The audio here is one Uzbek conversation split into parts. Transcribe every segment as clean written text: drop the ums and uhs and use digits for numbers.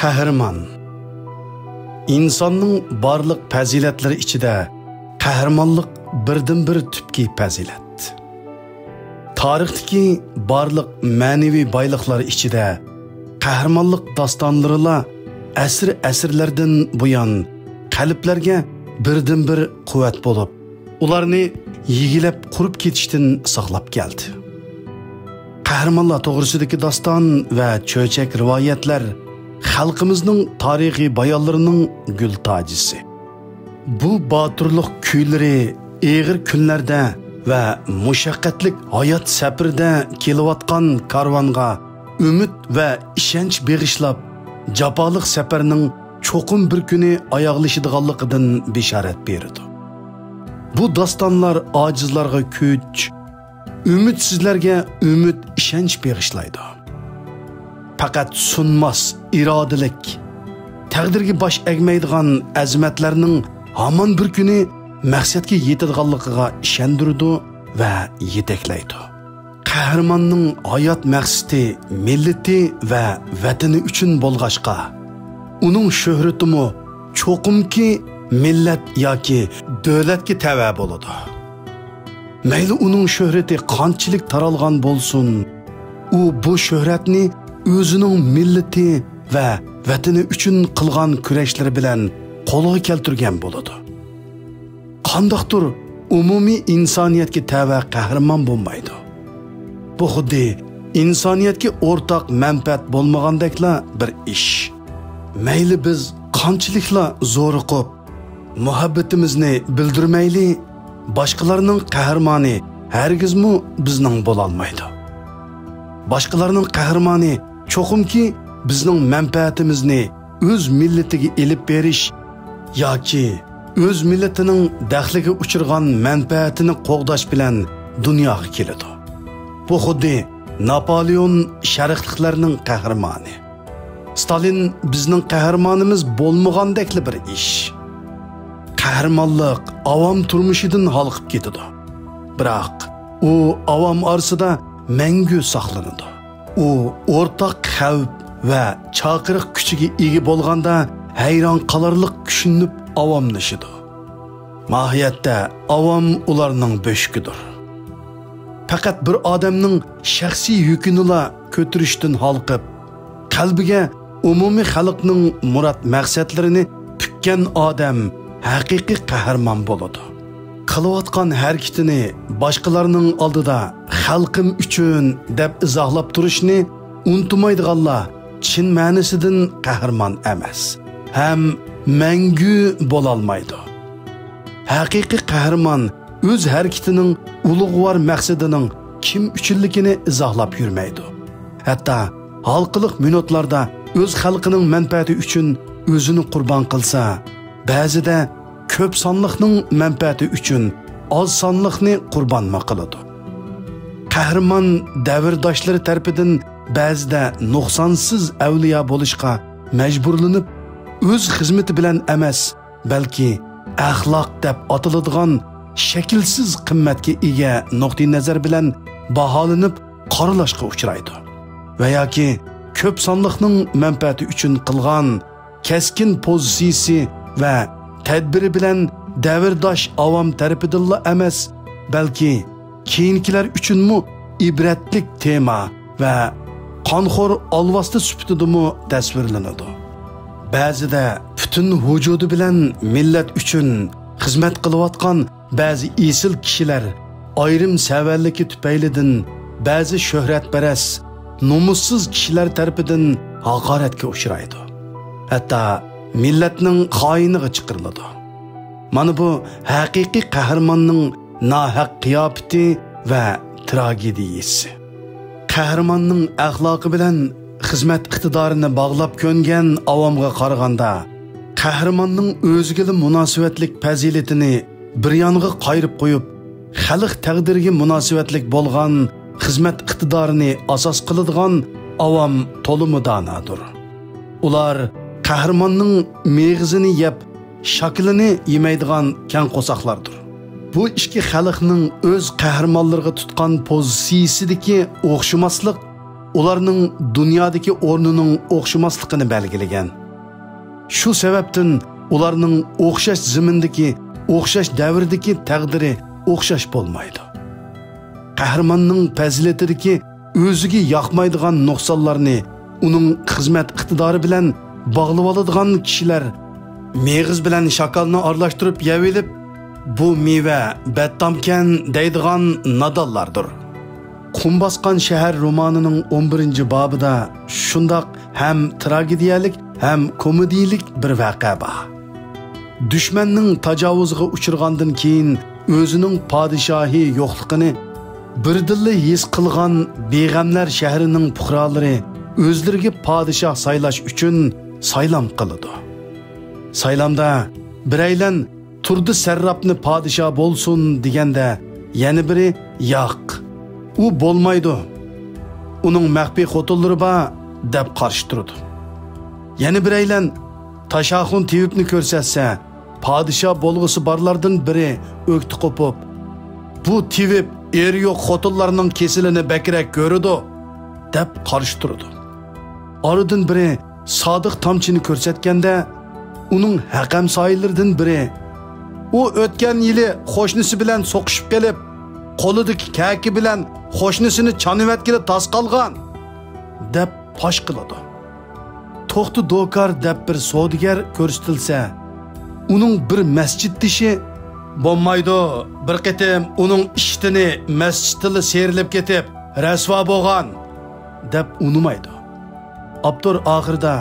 Qahramon. İnsanның barlıq fazilatları içide qahramonlik birdan-bir tüpki fazilat. Tarixdagi barlıq ma'naviy boyliqlar içide qahramonlik dostonlarila asr-asrlardan buyon qalblarga birdan-bir quvvat bo'lib, ularni yigilab qurib ketishdan saqlab keldi. Qahramonlar to'g'risidagi doston va cho'chak rivoyatlar xalqimizning tarixiy bayonlarining gul tojisi. Bu botirlik kuylari og'ir kunlarda va mushaqqatlik hayot safarida kelayotgan karvonga umid va ishonch bag'ishlab, jafoliq safarning cho'qim bir kuni oyoqlashadiganligidan bishorat berdi. Bu dostonlar ojizlarga kuch, ümidsizlarga umid, ishonch bag'ishlaydi. Faqat sunmas irodalik, taqdirga bosh egmaydigan azimatlarning hamon bir kuni maqsadga yetadiganligiga ishondirdi va yetaklaydi. Qahramonning hayot maqsadi millati va vatani uchun bo'lg'ashqa, uning shuhratimi cho'qimki millat yoki davlatga tava bo'ladi. Mayli uning shuhrati qanchalik taralgan bo'lsin, u bu shuhratni o'zining millati va vatani uchun qilgan kurashlari bilan qo'lga keltirgan bo'ladi. Qandaqdir umumiy insoniyatga tava qahramon bo'lmaydi. Bu xuddi insoniyatga o'rtaq manfaat bo'lmagandekla bir ish. Mayli biz qanchalikla zo'riqib, muhabbatimizni bildirmayli, boshqalarning qahramoni hargizmi bizning bo'la olmaydi. Boshqalarning qahramoni cho'qimki bizning manfaatimizni o'z millatiga elib berish yoki o'z millatining daxliga uchirgan manfaatini qo'g'dash bilan dunyoga keladi. Bu xuddi Napoleon sharqliklarning qahramoni. Stalin bizning qahramonimiz bo'lmagandekli bir ish. Qahramonlik avam turmushidan halqib ketadi. Biroq u avam orasida mangu saqlanadi. U o'rtaq xavf va chaqiriq kuchiga ega bo'lganda hayron qolarlik kuchinib avomlashadi. Mohiyatda avam ularning bo'shkidir. Faqat bir odamning shaxsiy yukini ko'tarishdan halqib, qalbiga umumiy xalqning murod maqsadlarini pukkan odam haqiqiy qahramon bo'ladi. Qilayotgan harakatini boshqalarning oldida xalqim uchun deb izohlab turishni unutmaydiganlar chin ma'nisidan qahramon emas, ham mangu bo'la olmaydi. Haqiqiy qahramon o'z harakatining ulug'vor maqsadining kim uchunligini izohlab yurmaydi. Hatto xalqliq minutlarda o'z xalqining manfaati uchun o'zini qurbon qilsa, ba'zida ko'p sonliqning manfaati uchun oz sonliqni qurbon qiladi. Qahramon davrdoshlari tarafidan ba'zida nuqsonsiz avliyo bo'lishga majburlanib, o'z xizmati bilan emas, balki axloq deb atiladigan shaklsiz qimmatga ega nuqtai nazar bilan baholanib qoralashga uchraydi. Va yoki ko'p sonliqning manfaati uchun qilgan keskin pozitsiyasi va tadbiri bilan davrdosh avam tarafidan emas, balki keyingilar uchunmi ibratlik tema va qonxo'r olvosita sifatidami tasvirlanadi. Ba'zida butun vujudi bilan millat uchun xizmat qilayotgan ba'zi esil kishilar ayrim savallik tufaylidan ba'zi shuhratparas, nomussiz kishilar tarafidan haqoratga uchraydi. Hatto millatning xoiniga chiqariladi. Mana bu haqiqiy qahramonning nohaq qiyofati va tragediyasi. Qahramonning axloqi bilan xizmat iqtidorini bog'lab ko'ngan avomga qaraganda, qahramonning o'ziga munosabatlik fazilatini bir yonga qayirib qo'yib, xalq taqdiriga munosabatlik bo'lgan xizmat iqtidorini asos qiladigan avam to'limi donadir. Ular qahramonning meg'izini yeb, shaklini yemaydigan kang qo'saqlardir. Bu ikki xalqning o'z qahramonlariga tutgan pozitsiyasidagi o'xshamaslik ularning dunyodagi o'rnining o'xshamasligini belgilagan. Shu sababdan ularning o'xshash zimindagi, o'xshash davrdagi taqdiri o'xshash bo'lmaydi. Qahramonning fazilatidagi o'ziga yoqmaydigan nuqsonlarni uning xizmat iqtidori bilan bog'lab oladigan kishilar meg'iz bilan shakalni aralashtirib yevilib, bu meva battamkan deydigan nadonlardir. Qum bosgan shahar romanining 11-bobida shundoq ham tragediyalik ham komediyalik bir voqea bor. Dushmanning tajovuziga uchirgandan keyin o'zining podshohi yo'qligini birdilla his qilgan beg'amlar shahrining fuqarolari o'zlariga podshoh saylash uchun saylam qiladi. Saylamda biraylan turdi sarrabni podshoh bo'lsin deganda yana biri yo'q, u bo'lmaydi, uning maxfiy xotinlari bor deb qarshi turdi. Yana biraylan tashaxun tevibni ko'rsatsa, podshoh bo'lg'isi barlardan biri o'kti qo'pib, bu tevib er yo'q xotinlarning kesilini bakrak ko'ridi deb qarshi turdi. Oradan biri sodiq tomchini ko'rsatganda, uning haqam soyilaridan biri u o'tgan yili qo'shnisi bilan so'qishib kelib, qo'lidagi kaki bilan qo'shnisini chanivatkili tas qolgan deb fosh qiladi. To'xti dokar deb bir savdogar ko'rsatilsa, uning bir masjid tishi bo'lmaydi, bir qitim uning ishtini masjidda serilib ketib rasvo bo'lgan deb unumaydi. Abdur oxirida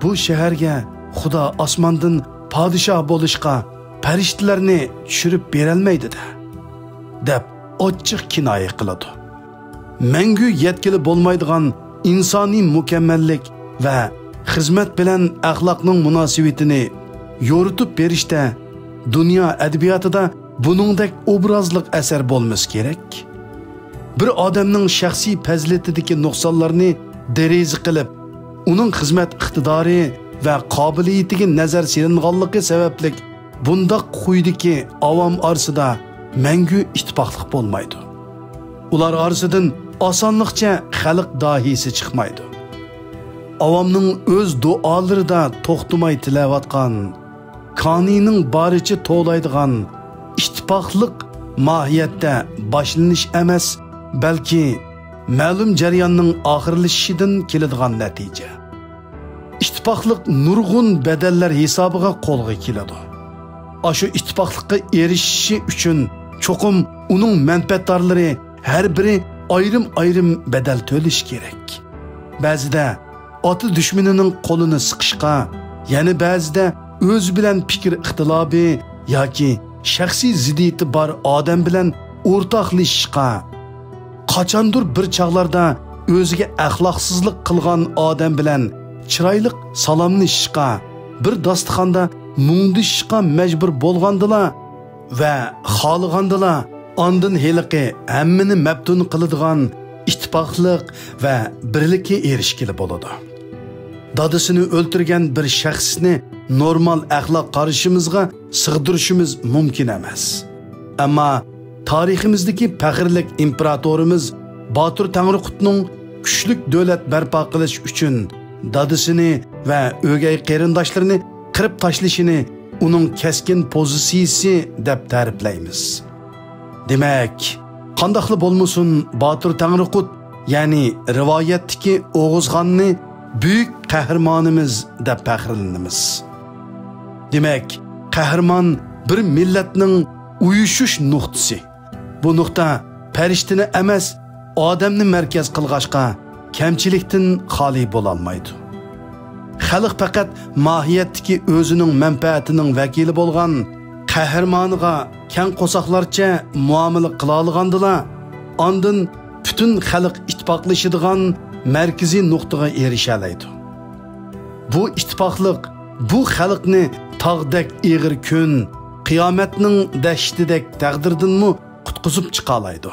bu shaharga Xudo osmondan podshoh bo'lishga farishtalarni tushirib berolmaydi-da deb ochiq kinoya qiladi. Mangu yetkili bo'lmaydigan insoniy mukammallik va xizmat bilan axloqning munosabatini yo'ritib berishda dunyo adabiyotida buningdek obrazliq asar bo'lmasi kerak. Bir odamning shaxsiy fazilatidagi nuqsonlarni deriz qilib, uning xizmat iqtidori va qobiliyatiga nazar silinganligi sababli bundaq quyidagi avam orasida mangu ittifoqlik bo'lmaydi. Ular orasidan osonlikcha xalq dohisi chiqmaydi. Avamning o'z duolarida to'xtamay tilavatgan, qonunning baricha to'laydigan ittifoqlik mohiyatda boshlanish emas, balki ma'lum jarayonning oxirlashishidan keladigan natija. İttifaqlıq nurg'un badallar hisobiga qo'lga keladi. Ashu ittifaqlikqa erishishi uchun cho'qim uning manfaatdorlari har biri ayrim badal to'lish kerak. Ba'zida oti dushmanining qo'lini siqishga, yana ba'zida o'z bilan fikr ixtilobi yoki shaxsiy ziddiyati bor odam bilan o'rtoqlashishga, qachondir bir chog'larda o'ziga axloqsizlik qilgan odam bilan chiroylik salomlashishga, bir dasturxonda mungdishishga majbur bo'lgandilar va xohlagandilar ondan heliqi hammani mabtun qiladigan ittifoqlik va birlikka erishgili bo'ladi. Dadasini o'ltirgan bir shaxsni normal axloq qarashimizga sig'dirishimiz mumkin emas. Ammo tariximizdagi faxrlik imperatorimiz Botir Tangriqutning kuchli davlat barpo qilish uchun dadasini va o'gay qarindoshlarini qirib tashlashini uning keskin pozitsiyasi deb ta'riflaymiz. Demak, qandoqli bo'lmasin Botir Tangriqut, ya'ni rivoyatdagi O'g'izxonni büyük qahramonimiz deb faxrlanamiz. Demak, qahramon bir millatning uyushish nuqtasi. Bu nuqta farishtani emas, odamni markaz qilg'ashqa kamchilikdan xoli bo'la olmaydi. Xalq faqat mohiyatdagi o'zining manfaatining vakili bo'lgan qahramoniga keng qo'soqlarcha muomala qila olgandilar, ondan butun xalq ittifoqlashadigan markaziy nuqtaga erisha oladi. Bu ittifoqlik bu xalqni tog'dek ig'ir kun, qiyomatning dashtidek taqdirdanmi qutqizib chiqa oladi.